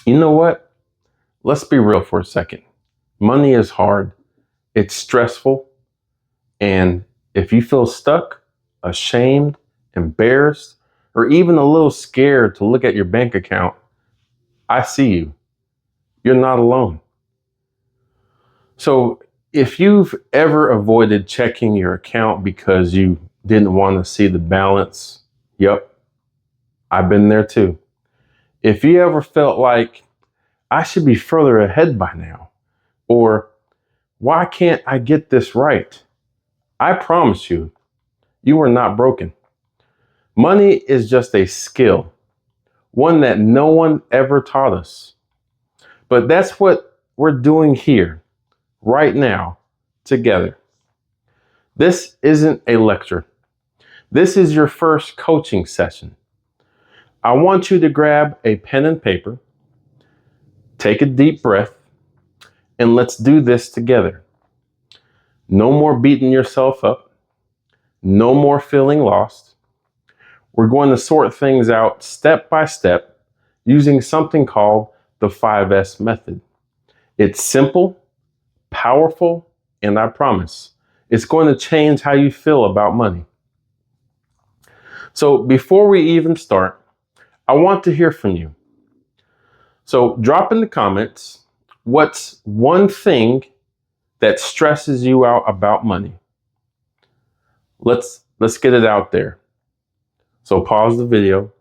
You know what? Let's be real for a second. Money is hard. It's stressful. And if you feel stuck, ashamed, embarrassed, or even a little scared to look at your bank account, I see you. You're not alone. So if you've ever avoided checking your account because you didn't want to see the balance, yep, I've been there too. If you ever felt like I should be further ahead by now, or why can't I get this right? I promise you, you are not broken. Money is just a skill, one that no one ever taught us. But that's what we're doing here, right now, together. This isn't a lecture. This is your first coaching session. I want you to grab a pen and paper, take a deep breath, and let's do this together. No more beating yourself up. No more feeling lost. We're going to sort things out step by step using something called the 5S method. It's simple, powerful, and I promise it's going to change how you feel about money. So before we even start, I want to hear from you. So drop in the comments, what's one thing that stresses you out about money? Let's get it out there. So pause the video,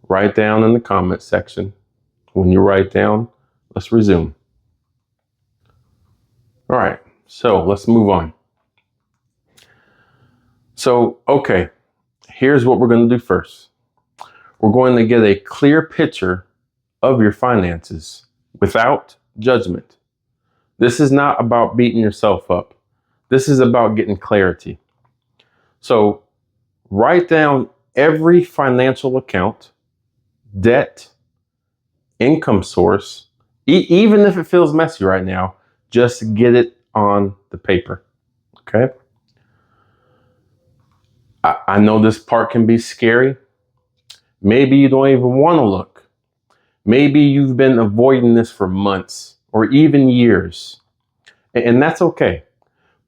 write down in the comment section. When you write down, let's resume. All right, so let's move on. So, okay, here's what we're going to do first. We're going to get a clear picture of your finances without judgment. This is not about beating yourself up. This is about getting clarity. So write down every financial account, debt, income source, even if it feels messy right now, just get it on the paper, okay? I know this part can be scary. Maybe you don't even want to look. Maybe you've been avoiding this for months or even years, and that's okay.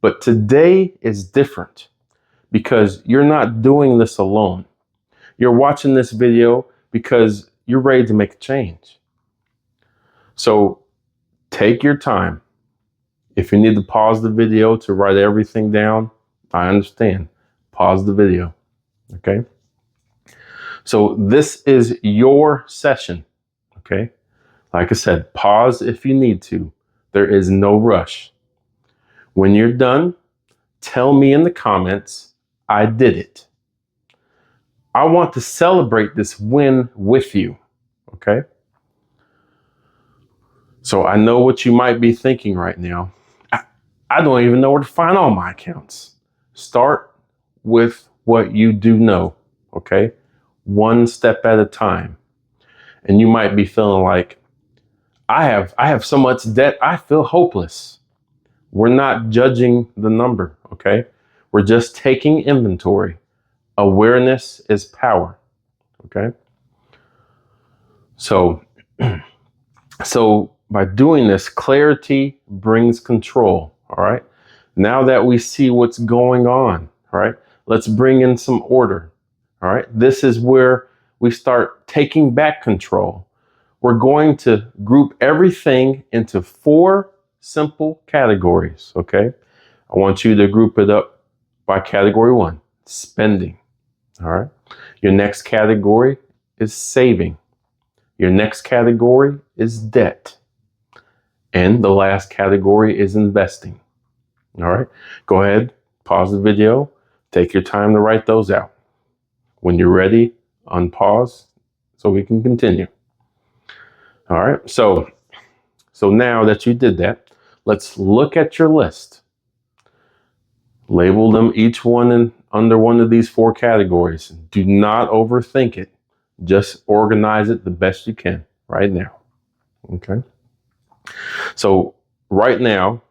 But today is different because you're not doing this alone. You're watching this video because you're ready to make a change. So take your time. If you need to pause the video to write everything down, I understand. Pause the video, okay? So this is your session, okay? Like I said, pause if you need to. There is no rush. When you're done, tell me in the comments, I did it. I want to celebrate this win with you, okay? So I know what you might be thinking right now. I don't even know where to find all my accounts. Start with what you do know, okay? One step at a time. And you might be feeling like, I have so much debt, I feel hopeless. We're not judging the number, okay? We're just taking inventory. Awareness is power, okay? So by doing this, clarity brings control, all right? Now that we see what's going on, all right, let's bring in some order, all right? This is where we start taking back control. We're going to group everything into 4 simple categories, okay? I want you to group it up by category 1, spending, all right? Your next category is saving. Your next category is debt. And the last category is investing. All right, go ahead, pause the video, take your time to write those out. When you're ready, unpause so we can continue. All right, so now that you did that, let's look at your list. Label them each one under one of these 4 categories. Do not overthink it. Just organize it the best you can right now. Okay. So right now,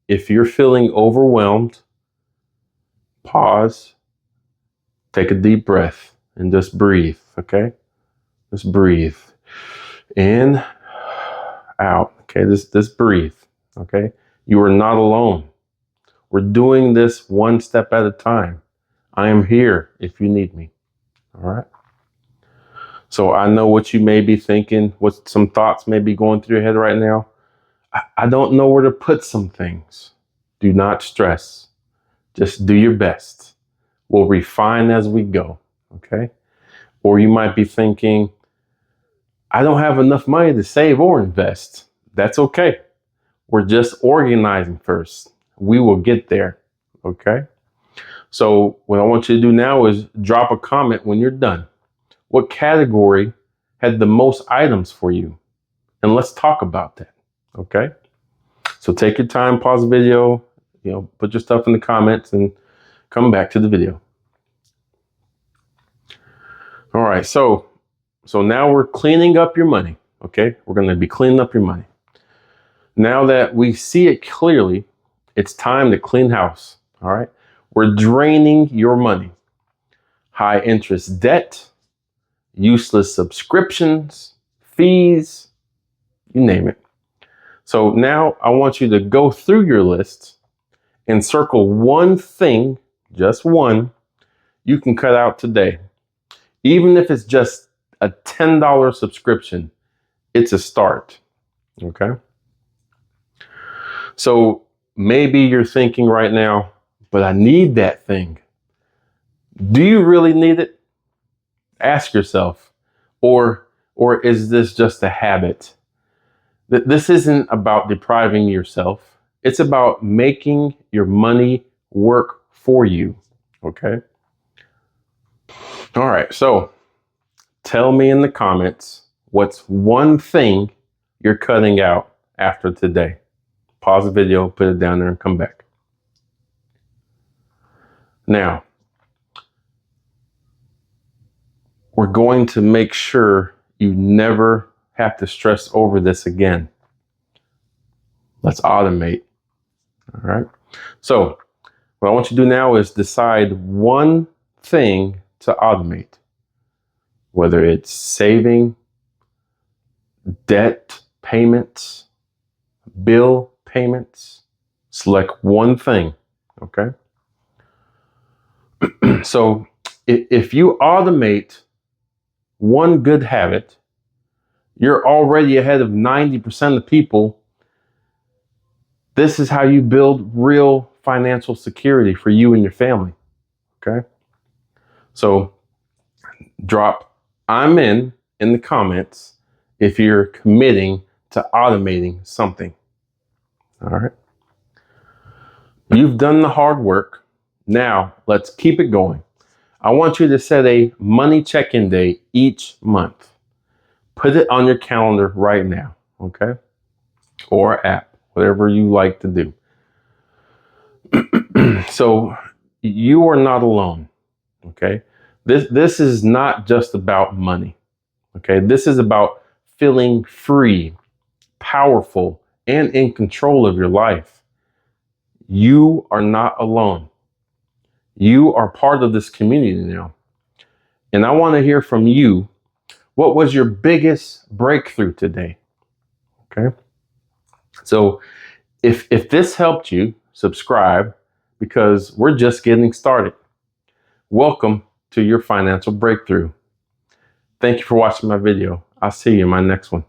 if you're feeling overwhelmed, pause, take a deep breath, and just breathe, okay? Just breathe. In, out. Okay, this breathe. Okay, you are not alone. We're doing this one step at a time. I am here if you need me. All right. So I know what you may be thinking, what some thoughts may be going through your head right now. I don't know where to put some things. Do not stress. Just do your best. We'll refine as we go. Okay. Or you might be thinking, I don't have enough money to save or invest. That's okay. We're just organizing first. We will get there. Okay. So what I want you to do now is drop a comment when you're done. What category had the most items for you? And let's talk about that. Okay. So take your time, pause the video, put your stuff in the comments and come back to the video. All right. So now we're cleaning up your money. Okay. We're going to be cleaning up your money. Now that we see it clearly, it's time to clean house. All right. We're draining your money. High interest debt, useless subscriptions, fees, you name it. So now I want you to go through your list and circle one thing, just one, you can cut out today. Even if it's just a $10 subscription, it's a start. Okay. So maybe you're thinking right now, but I need that thing. Do you really need it? Ask yourself. Or is this just a habit? This isn't about depriving yourself. It's about making your money work for you. Okay. All right. So tell me in the comments, what's one thing you're cutting out after today? Pause the video, put it down there and come back. Now, we're going to make sure you never have to stress over this again. Let's automate. All right. So what I want you to do now is decide one thing to automate, whether it's saving, debt payments, bill payments. Select one thing. Okay. So if you automate one good habit, you're already ahead of 90% of people. This is how you build real financial security for you and your family. Okay. So drop I'm in the comments if you're committing to automating something. All right. You've done the hard work. Now let's keep it going. I want you to set a money check-in day each month. Put it on your calendar right now. Okay. Or app, whatever you like to do. So you are not alone. Okay. This is not just about money. Okay. This is about feeling free, powerful, and in control of your life. You are not alone. You are part of this community now. And I want to hear from you. What was your biggest breakthrough today? Okay. So if this helped you, subscribe, because we're just getting started. Welcome to your financial breakthrough. Thank you for watching my video. I'll see you in my next one.